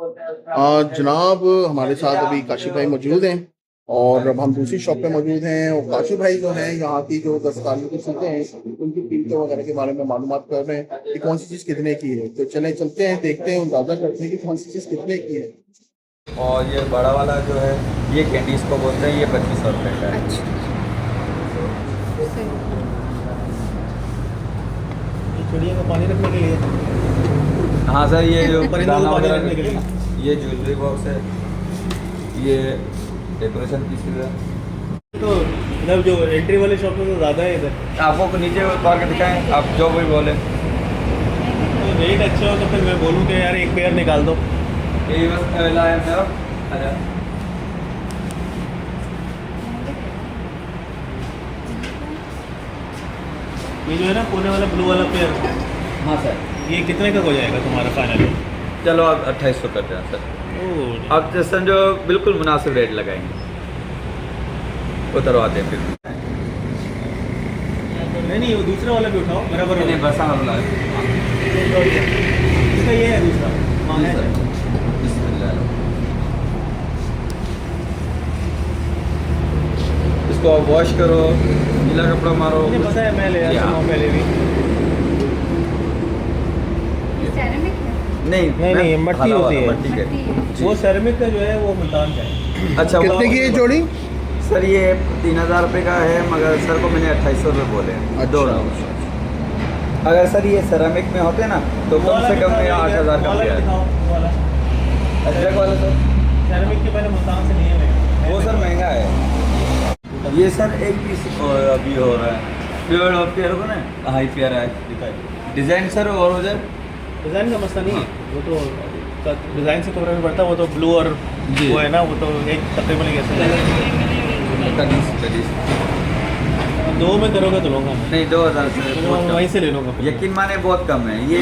जनाब, हमारे साथ अभी काशी भाई मौजूद हैं और अब हम दूसरी शॉप पे मौजूद हैं। और काशी भाई जो हैं यहाँ की जो दस्तकारियों की चीज़ें हैं उनकी कीमतों वगैरह के बारे में मालूमात कर रहे हैं कि कौन सी चीज़ कितने की है। तो चलें चलते हैं, देखते हैं, अंदाजा करते हैं कि कौन सी चीज़ कितने की है। और ये बड़ा वाला जो है ये कैंडीज को बोलते हैं, ये 2500 रुपये का है। अच्छा, सही। चिड़िया को पानी रखने के लिए। हाँ सर, ये जो परिंदों को दाना पानी वगैरह रखने के लिए। ये ज्वेलरी बॉक्स है, ये डेकोरेशन पीसेज है। तो मतलब जो एंट्री वाले शॉप में तो ज़्यादा है इधर। आपको नीचे उतार के दिखाएं, आप जो भी बोले। तो रेट अच्छा हो तो फिर मैं बोलूँ कि यार एक पेयर निकाल दो। ये बस पहला है मेरा। अच्छा, ये जो है ना कोने वाला ब्लू वाला पेयर, हाँ सर, ये कितने का हो जाएगा तुम्हारा फाइनल? चलो आप 2800 करते हैं सर। ओह, आप जैसे जो बिल्कुल मुनासिब रेट लगाएंगे उतरवाते हैं फिर। नहीं वो दूसरा वाला भी उठाओ बराबर नहीं होगा। बस वाला है। इसका ये है दूसरा। हाँ जी है। सर, बिस्मिल्लाह। इसको आप वॉश करो, गीला कपड़ा मारो। मुझे पता है, मैं ले जी आया हाँ। था पहले भी। सेरेमिक है? नहीं, मैम, मट्टी हाला होती वाला, है। मट्टी के। मट्टी है। जी। वो सेरेमिक का जो है वो मुल्तान का है। अच्छा, कितने की है जोड़ी? सर ये 3000 रुपये का है, मगर सर को मैंने 2800 रुपये बोले हैं। अच्छा। दो राउंड। अगर सर ये सेरामिक में होते ना तो वो कम वाला से कम में दिखाओ, 8000 का वाला मिल दिखाओ, वो वाला। अजरक वाला सर, सेरेमिक के पहले मुल्तान से नहीं है मैं। वो सर महंगा है। ये सर एक पीस अभी हो रहा है प्योर और पेयर को ना, हाई पेयर है। डिज़ाइन सर और हो जाए। डिज़ाइन का मसला नहीं है, वो तो डिज़ाइन से कपड़े में पड़ता है। वो तो ब्लू और जी। वो है ना, वो तो एक तकरीबन कैसे दो में करोगे तो लूँगा मैं। नहीं 2000 से तो बहुत मैं कम। वहीं से ले लूँगा फिर। यकीन माने बहुत कम है ये।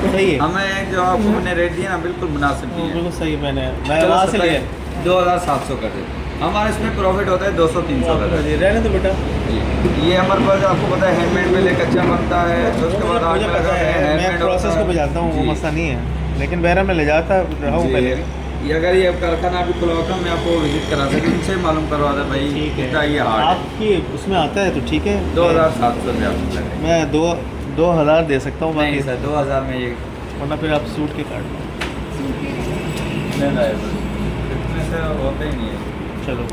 सही है। हमें जो आपको मैंने रेट दिया ना बिल्कुल मुनासिब वो दिया है। बिल्कुल सही। मैं वहाँ से लिया। 2700 कर दे। हमारे इसमें प्रॉफिट होता है 200-300 का। रहने तो बेटा, ये हमारे पास आपको पता है हैंडमेड में ले कच्चा बनता है, तो उसके बाद आग मुझे में पता लगाते हैं, है, मैं हैंडमेड प्रोसेस होता को भी जानता हूँ, वो जी। मसला नहीं है। लेकिन बहरा मैं ले जाता रहा हूँ जी। पहले भी। ये अगर ये कारखाना अभी खुला होता मैं आपको विजिट करा सकता, उनसे मालूम करवा दे भाई ठीक है, कितना ये हार्ड है। आपकी उसमें आता है तो ठीक है। 2700 रुपये आपको लगेगा। मैं 2000 दे सकता हूँ नहीं बाकी सर, 2000 में ये वरना फिर आप सूट के काट लो। नहीं है बस, इतने से होते ही नहीं है। चलो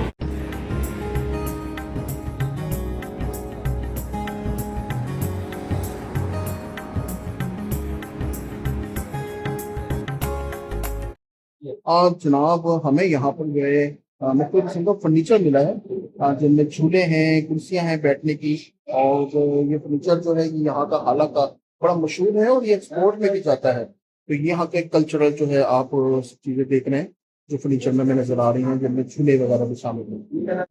जनाब, हमें यहाँ पर जो है मुख्तलिफ किस्म का फर्नीचर मिला है, जिनमें झूले हैं, कुर्सियां हैं बैठने की। और ये फर्नीचर जो है ये यहाँ का हाला का बड़ा मशहूर है और ये एक्सपोर्ट में भी जाता है। तो ये यहाँ के कल्चरल जो है आप सब चीजें देख रहे हैं जो फर्नीचर में हमें नजर आ रही हैं, जिनमें झूले वगैरह भी शामिल हैं।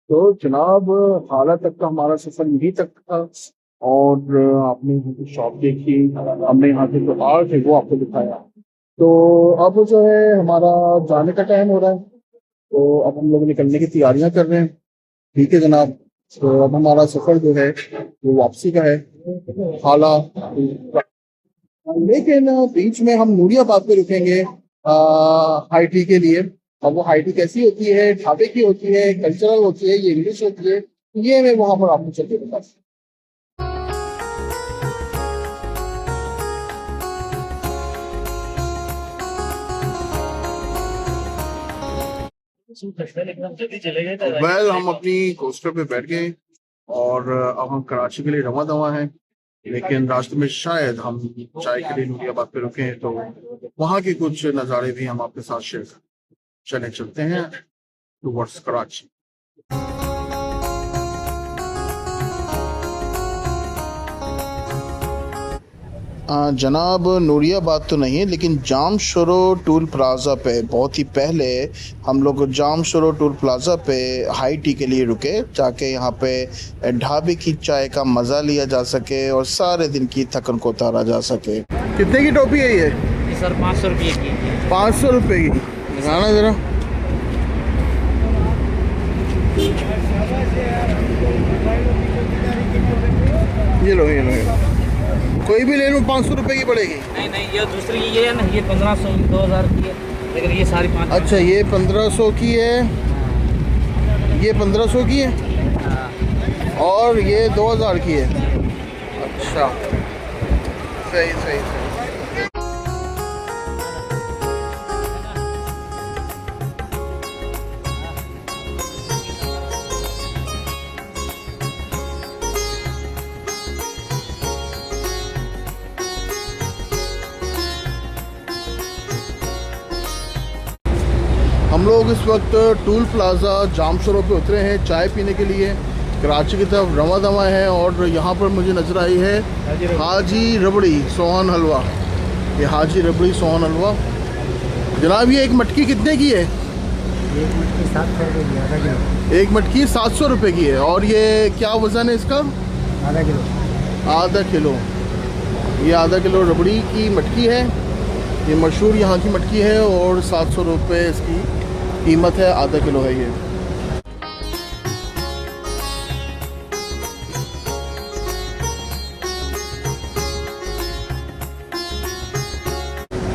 तो जनाब, हालत तक का हमारा सफर यहीं तक था। और आपने यहाँ की शॉप देखी, हमने यहाँ के जो आर्ट है वो आपको दिखाया। तो अब जो है हमारा जाने का टाइम हो रहा है, तो अब हम लोग निकलने की तैयारियां कर रहे हैं। ठीक है जनाब, तो अब हमारा सफर जो है वो वापसी का है। हाला लेकिन बीच में हम नूरियाबाद पे रुकेंगे हाई टी के लिए। अब वो हाई टी कैसी होती है, ढाबे की होती है, कल्चरल होती है, ये इंग्लिश होती है, ये मैं वहां पर आपको चल के बता सकता हूं। वेल हम अपनी कोस्टर पे बैठ गए और अब हम कराची के लिए रवा दवा हैं, लेकिन रास्ते में शायद हम चाय के लिए नूरियाबाद पे रुके हैं, तो वहाँ के कुछ नज़ारे भी हम आपके साथ शेयर करें। चले चलते हैं टुवर्ड्स कराची। जनाब नूरियाबाद तो नहीं है, लेकिन जाम शोरो टूल प्लाज़ा पे बहुत ही पहले हम लोग जाम शोरो टूल प्लाज़ा पे हाई टी के लिए रुके, ताकि यहाँ पे ढाबे की चाय का मज़ा लिया जा सके और सारे दिन की थकन को उतारा जा सके। कितने की टोपी है ये? सर 500 रुपये की। 500 रुपये की। दिखाना ज़रा। ये लो ये लो ये लो। कोई भी ले लूँ 500 रुपये की पड़ेगी? नहीं ये दूसरी ये है ना, ये 1500 2000 की है, लेकिन ये सारी 500। अच्छा ये 1500 की है, ये 1500 की है और ये 2000 की है। अच्छा सही सही सही। हम लोग इस वक्त टूल प्लाज़ा जाम शोरो पे उतरे हैं चाय पीने के लिए। कराची की तरफ रवा दवा है और यहाँ पर मुझे नज़र आई है हाजी रबड़ी सोहन हलवा। ये हाजी रबड़ी सोहन हलवा। जनाब ये एक मटकी कितने की है? एक मटकी 700 रुपये की, आधा किलो। एक मटकी 700 रुपये की है। और ये क्या वज़न है इसका? आधा किलो। आधा किलो। ये आधा किलो रबड़ी की मटकी है। ये मशहूर यहाँ की मटकी है और 700 रुपये इसकी कीमत है। आधा किलो है ये।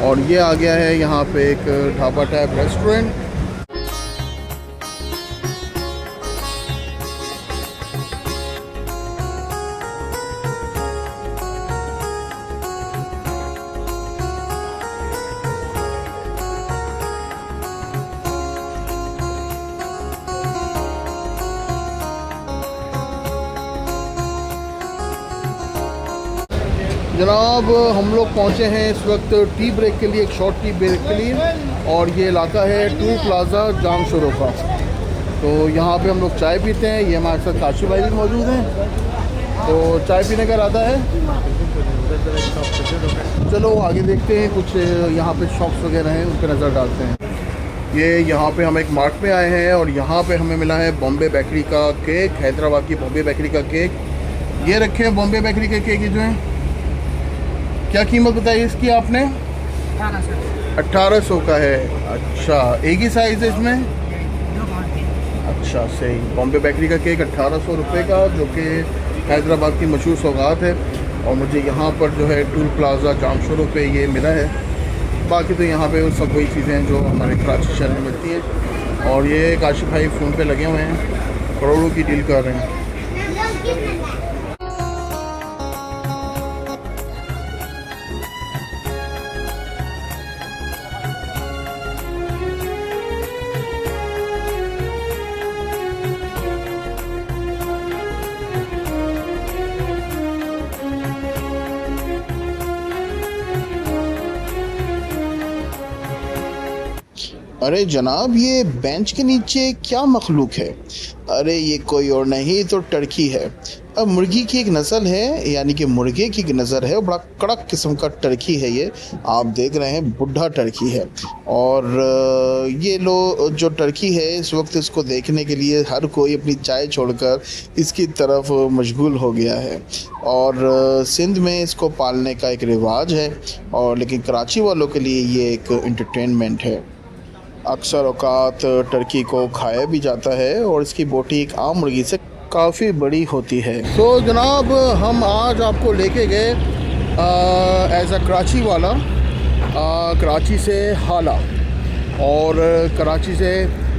और ये आ गया है यहाँ पे एक ढाबा टाइप रेस्टोरेंट। जनाब हम लोग पहुँचे हैं इस वक्त टी ब्रेक के लिए, एक शॉर्ट टी ब्रेक के लिए, और ये इलाका है टूल प्लाज़ा जाम शोरो का। तो यहाँ पे हम लोग चाय पीते हैं। ये हमारे साथ काशी भाई भी मौजूद हैं, तो चाय पीने का इरादा है। चलो आगे देखते हैं, कुछ यहाँ पे शॉप्स वगैरह हैं उन पर नज़र डालते हैं। ये यहाँ पे हम एक मार्ट में आए हैं और यहाँ पे हमें मिला है बॉम्बे बेकरी का केक, हैदराबाद की बॉम्बे बेकरी का केक। ये रखे हैं बॉम्बे बेकरी के केक जो हैं। क्या कीमत बताई इसकी आपने? 1800 का है। अच्छा एक ही साइज़ है इसमें? अच्छा सही। बॉम्बे बेकरी का केक 1800 रुपये का, जो कि हैदराबाद की मशहूर सौगात है। और मुझे यहाँ पर जो है टूल प्लाज़ा जाम शोरो पे ये मिला है। बाकी तो यहाँ पे सब वही चीज़ें हैं जो हमारे कराची शहर में मिलती है। और ये काशिफ भाई फ़ोन पे लगे हुए हैं, करोड़ों की डील कर रहे हैं। अरे जनाब ये बेंच के नीचे क्या मखलूक है? अरे ये कोई और नहीं तो टर्की है। अब मुर्गी की एक नस्ल है, यानी कि मुर्गे की एक नज़र है, बड़ा कड़क किस्म का टर्की है ये। आप देख रहे हैं बुढ़ा टर्की है। और ये लो जो टर्की है इस वक्त इसको देखने के लिए हर कोई अपनी चाय छोड़कर इसकी तरफ मशगूल हो गया है। और सिंध में इसको पालने का एक रिवाज है, और लेकिन कराची वालों के लिए ये एक एंटरटेनमेंट है। अक्सर औकात टर्की को खाया भी जाता है और इसकी बोटी एक आम मुर्गी से काफ़ी बड़ी होती है। तो जनाब हम आज आपको लेके गए एज अ कराची वाला, कराची से हाला और कराची से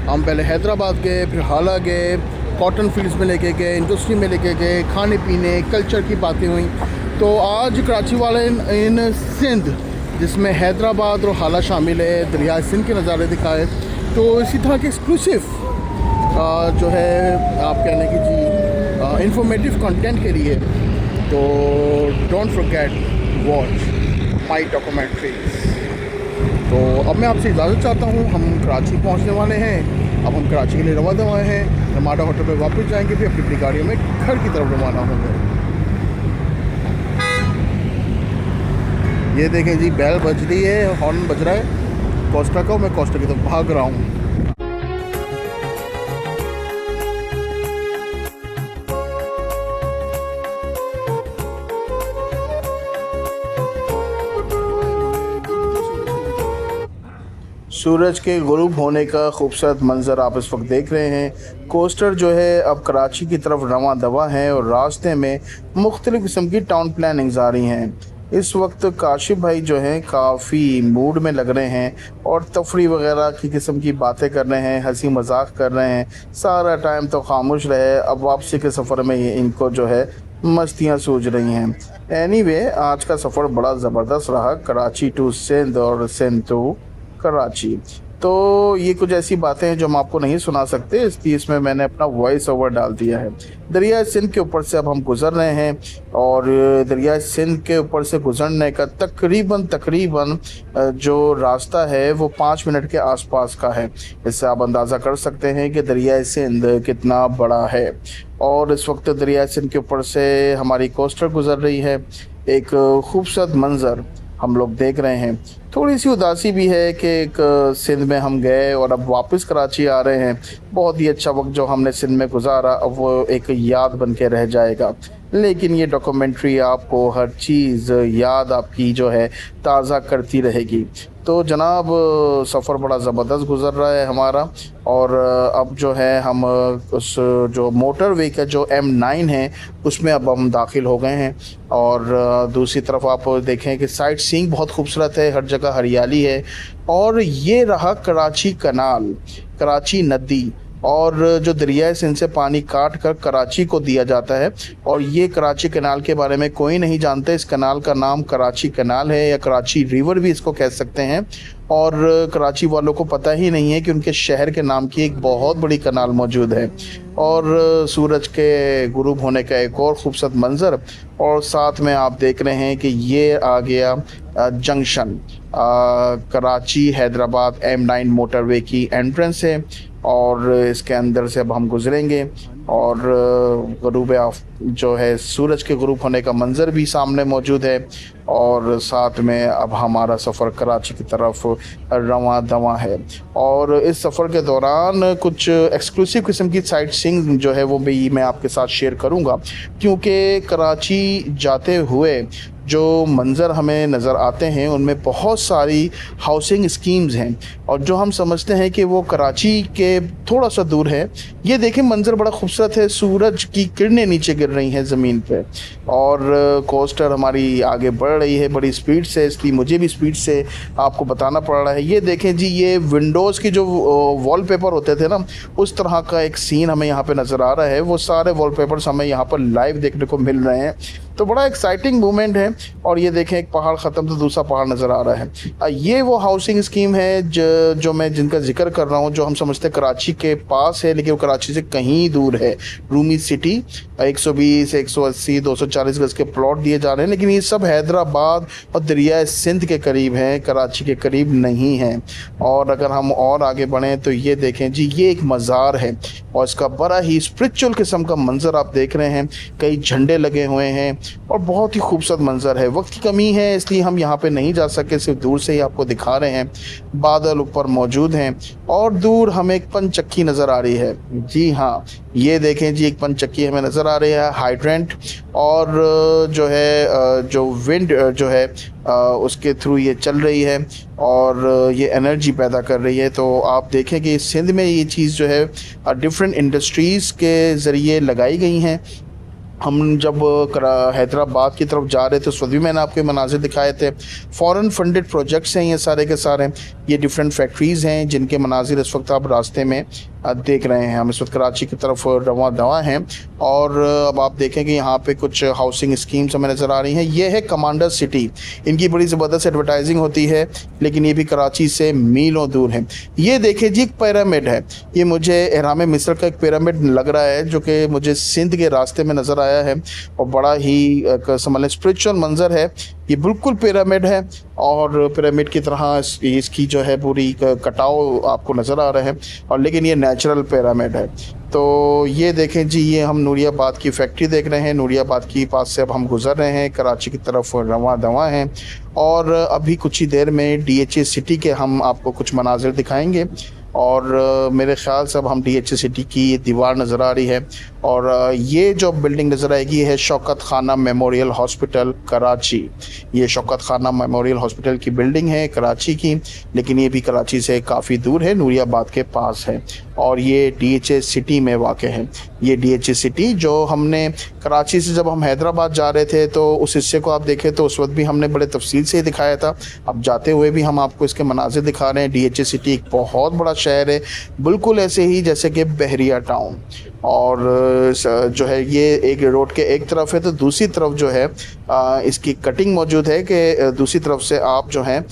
हम पहले हैदराबाद गए, फिर हाला गए, कॉटन फील्ड्स में लेके गए, इंडस्ट्री में लेके गए, खाने पीने कल्चर की बातें हुई। तो आज कराची वाले इन सिंध, जिसमें हैदराबाद और हाला शामिल है, दरिया सिंध के नज़ारे दिखाए। तो इसी तरह के एक्सक्लूसिव जो है आप कह लें कि जी इंफॉर्मेटिव कंटेंट के लिए तो don't forget watch my documentaries. तो अब मैं आपसे इजाज़त चाहता हूँ, हम कराची पहुँचने वाले हैं। अब हम कराची के लिए रवा दवा हैं, रमाडा होटल पे वापस जाएंगे, फिर अपनी अपनी गाड़ियों में घर की तरफ रवाना होंगे। ये देखें जी, बेल बज रही है, हॉर्न बज रहा है कोस्टा का, मैं कोस्टा की तरफ भाग रहा हूँ। सूरज के गुरूब होने का खूबसूरत मंज़र आप इस वक्त देख रहे हैं। कोस्टर जो है अब कराची की तरफ रवां दवा है और रास्ते में मुख्तलिफ़ किस्म की टाउन प्लानिंग्स आ रही हैं। इस वक्त काशिफ भाई जो हैं काफ़ी मूड में लग रहे हैं और तफरी वगैरह की किस्म की बातें कर रहे हैं, हंसी मजाक कर रहे हैं। सारा टाइम तो खामोश रहे, अब वापसी के सफ़र में इनको जो है मस्तियाँ सूझ रही हैं। एनीवे, आज का सफ़र बड़ा ज़बरदस्त रहा, कराची टू सिंध और सिंध टू कराची। तो ये कुछ ऐसी बातें हैं जो हम आपको नहीं सुना सकते, इसलिए इसमें मैंने अपना वॉइस ओवर डाल दिया है। दरिया सिंध के ऊपर से अब हम गुज़र रहे हैं और दरिया सिंध के ऊपर से गुज़रने का तकरीबन जो रास्ता है वो 5 मिनट के आसपास का है। इससे आप अंदाज़ा कर सकते हैं कि दरिया सिंध कितना बड़ा है। और इस वक्त दरिया सिंध के ऊपर से हमारी कोस्टर गुज़र रही है। एक खूबसूरत मंज़र हम लोग देख रहे हैं। थोड़ी सी उदासी भी है कि एक सिंध में हम गए और अब वापस कराची आ रहे हैं। बहुत ही अच्छा वक्त जो हमने सिंध में गुजारा अब वो एक याद बन के रह जाएगा। लेकिन ये डॉक्यूमेंट्री आपको हर चीज़ याद आपकी जो है ताज़ा करती रहेगी। तो जनाब, सफ़र बड़ा ज़बरदस्त गुज़र रहा है हमारा और अब जो है हम उस जो मोटर वे का जो M9 है उसमें अब हम दाखिल हो गए हैं। और दूसरी तरफ आप देखें कि साइट सीइंग बहुत खूबसूरत है, हर जगह हरियाली है। और ये रहा कराची कनाल, कराची नदी, और जो दरिया सिंध से पानी काट कर कराची को दिया जाता है। और ये कराची कनाल के बारे में कोई नहीं जानते। इस कनाल का नाम कराची कनाल है या कराची रिवर भी इसको कह सकते हैं। और कराची वालों को पता ही नहीं है कि उनके शहर के नाम की एक बहुत बड़ी कनाल मौजूद है। और सूरज के गुरूब होने का एक और ख़ूबसूरत मंज़र, और साथ में आप देख रहे हैं कि ये आ गया junction, Karachi Hyderabad M9 motorway की एंट्रेंस है। और इसके अंदर से अब हम गुजरेंगे और गुरूब जो है सूरज के गुरूब होने का मंज़र भी सामने मौजूद है। और साथ में अब हमारा सफ़र कराची की तरफ रवां दवा है। और इस सफ़र के दौरान कुछ एक्सक्लूसिव किस्म की साइट सीइंग जो है वो भी मैं आपके साथ शेयर करूंगा, क्योंकि कराची जाते हुए जो मंज़र हमें नज़र आते हैं उनमें बहुत सारी हाउसिंग स्कीम्स हैं और जो हम समझते हैं कि वो कराची के थोड़ा सा दूर है। ये देखें, मंज़र बड़ा खूबसूरत है, सूरज की किरणें नीचे गिर रही हैं ज़मीन पे और कोस्टर हमारी आगे बढ़ रही है बड़ी स्पीड से, इसलिए मुझे भी स्पीड से आपको बताना पड़ रहा है। ये देखें जी, ये विंडोज़ की जो वॉलपेपर होते थे ना, उस तरह का एक सीन हमें यहाँ पे नज़र आ रहा है। वो सारे वॉलपेपर्स हमें यहाँ पर लाइव देखने को मिल रहे हैं, तो बड़ा एक्साइटिंग मूवमेंट है। और ये देखें, एक पहाड़ ख़त्म तो दूसरा पहाड़ नज़र आ रहा है। ये वो हाउसिंग स्कीम है जो मैं जिनका जिक्र कर रहा हूँ, जो हम समझते हैं कराची के पास है लेकिन वो कराची से कहीं दूर है। रूमी सिटी 120, 180, 240 गज के प्लॉट दिए जा रहे हैं, लेकिन ये सब हैदराबाद और दरिया सिंध के करीब हैं, कराची के करीब नहीं हैं। और अगर हम और आगे बढ़ें तो ये देखें जी, ये एक मज़ार है और इसका बड़ा ही स्पिरिचुअल किस्म का मंज़र आप देख रहे हैं। कई झंडे लगे हुए हैं और बहुत ही खूबसूरत मंज़र है। वक्त की कमी है इसलिए हम यहाँ पे नहीं जा सके, सिर्फ दूर से ही आपको दिखा रहे हैं। बादल ऊपर मौजूद हैं और दूर हमें एक पनचक्की नज़र आ रही है। जी हाँ, ये देखें जी, एक पनचक्की हमें नज़र आ रही है, हाइड्रेंट। और जो है जो विंड जो है उसके थ्रू ये चल रही है और ये एनर्जी पैदा कर रही है। तो आप देखें कि सिंध में ये चीज़ जो है डिफरेंट इंडस्ट्रीज़ के ज़रिए लगाई गई हैं हम जब हैदराबाद की तरफ जा रहे थे उस वक्त भी मैंने आपको मनाजिर दिखाए थे। फ़ॉरेन फंडेड प्रोजेक्ट्स हैं ये सारे के सारे। ये डिफरेंट फैक्ट्रीज़ हैं जिनके मनाजिर इस वक्त आप रास्ते में देख रहे हैं। हम इस वक्त कराची की तरफ रवां दवा हैं और अब आप देखें कि यहाँ पे कुछ हाउसिंग स्कीम्स हमें नज़र आ रही हैं। ये है कमांडर सिटी, इनकी बड़ी ज़बरदस्त एडवर्टाइजिंग होती है, लेकिन ये भी कराची से मीलों दूर है। ये देखें जी, एक पिरामिड है। ये मुझे एहराम मिस्र का एक पिरामिड लग रहा है जो कि मुझे सिंध के रास्ते में नज़र आया है और बड़ा ही समझ लें स्पिरिचुअल मंजर है। ये बिल्कुल पिरामिड है और पिरामिड की तरह इसकी जो है पूरी कटाव आपको नज़र आ रहा है, और लेकिन ये नेचुरल पिरामिड है। तो ये देखें जी, ये हम नूरियाबाद की फैक्ट्री देख रहे हैं। नूरियाबाद की पास से अब हम गुज़र रहे हैं, कराची की तरफ रवां दवा हैं और अभी कुछ ही देर में DHA सिटी के हम आपको कुछ मनाजिर दिखाएंगे। और मेरे ख्याल से अब हम DHA सिटी की ये दीवार नज़र आ रही है और ये जो बिल्डिंग नज़र आएगी है शौकत खाना मेमोरियल हॉस्पिटल कराची। ये शौकत खाना मेमोरियल हॉस्पिटल की बिल्डिंग है कराची की, लेकिन ये भी कराची से काफ़ी दूर है, नूरियाबाद के पास है और ये DHA सिटी में वाक़ है। ये DHA सिटी जो हमने कराची से जब हम हैदराबाद जा रहे थे तो उस हिस्से को आप देखें तो उस वक्त भी हमने बड़े तफसील से दिखाया था। अब जाते हुए भी हम आपको इसके मनाज़िर दिखा रहे हैं। DHA सिटी एक बहुत बड़ा शहर है, बिल्कुल ऐसे ही जैसे कि बहरिया टाउन। और जो है ये एक रोड के एक तरफ है तो दूसरी तरफ जो है इसकी कटिंग मौजूद है कि दूसरी तरफ से आप जो है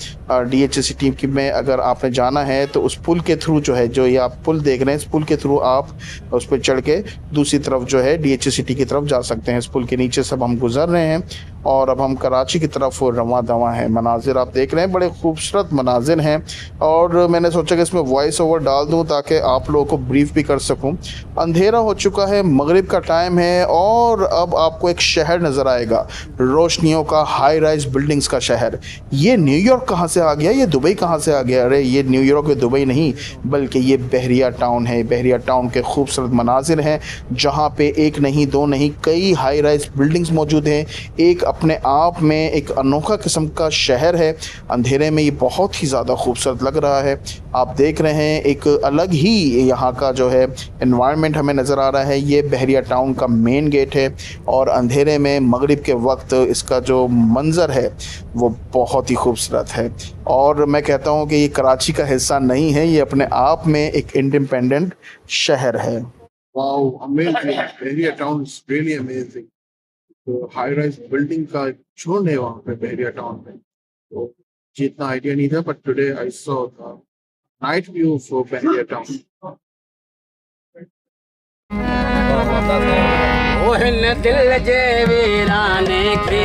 DHA सिटी की में अगर आपने जाना है तो उस पुल के थ्रू जो है, जो ये आप पुल देख रहे हैं, इस पुल के थ्रू आप उस पर चढ़ के दूसरी तरफ जो है DHA सिटी की तरफ जा सकते हैं। इस पुल के नीचे सब हम गुजर रहे हैं और अब हम कराची की तरफ रवां दवा हैं। मनाजिर आप देख रहे हैं, बड़े खूबसूरत मनाजिर हैं और मैंने सोचा कि इसमें वॉइस ओवर डाल दूं ताकि आप लोगों को ब्रीफ भी कर सकूं। अंधेरा हो चुका है, मगरिब का टाइम है और अब आपको एक शहर नज़र आएगा, रोशनियों का, हाई राइज बिल्डिंग्स का शहर। ये न्यूयॉर्क कहाँ से आ गया, ये दुबई कहाँ से आ गया? अरे ये न्यूयॉर्क या दुबई नहीं, बल्कि ये बहरिया टाउन है। बहरिया टाउन के खूबसूरत मनाजिर हैं जहाँ पे एक नहीं दो नहीं कई हाई राइज बिल्डिंग्स मौजूद हैं। एक अपने आप में एक अनोखा किस्म का शहर है। अंधेरे में ये बहुत ही ज़्यादा खूबसूरत लग रहा है। आप देख रहे हैं एक अलग ही यहाँ का जो है एनवायरनमेंट हमें नज़र आ रहा है। ये बहरिया टाउन का मेन गेट है और अंधेरे में मगरिब के वक्त इसका जो मंज़र है वो बहुत ही खूबसूरत है और मैं कहता हूँ कि ये कराची का हिस्सा नहीं है, ये अपने आप में एक इंडिपेंडेंट शहर है। Wow, amazing. Bahria town is really amazing. तो हाई राइज बिल्डिंग का झुंड है वहाँ पे बहरिया टाउन में। तो जितना आइडिया नहीं था, but today I saw the night view for Bahria town. ओहन दिल जे वीराने खे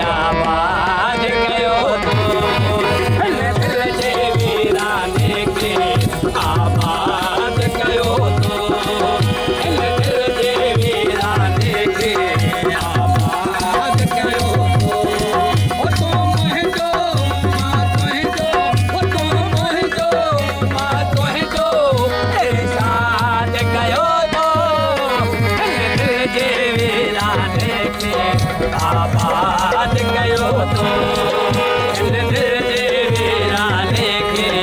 आबाद कयो तो, दिल जे वीराने खे आबाद कयो तो, दिल जे वीराने खे आबाद कयो तो, ओ तो मुंहिंजो मां तुंहिंजो, ओ तो मुंहिंजो मां तुंहिंजो इरशाद कयो तो, आबाद कयो तो, वीराने खे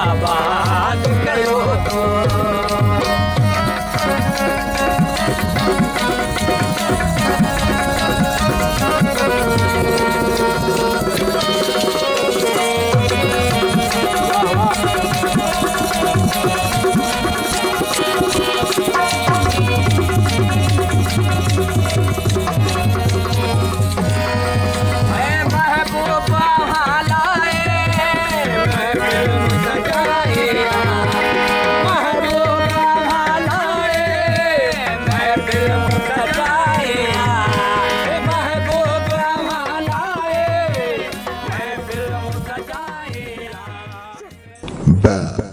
आबाद कयो तो। Bad.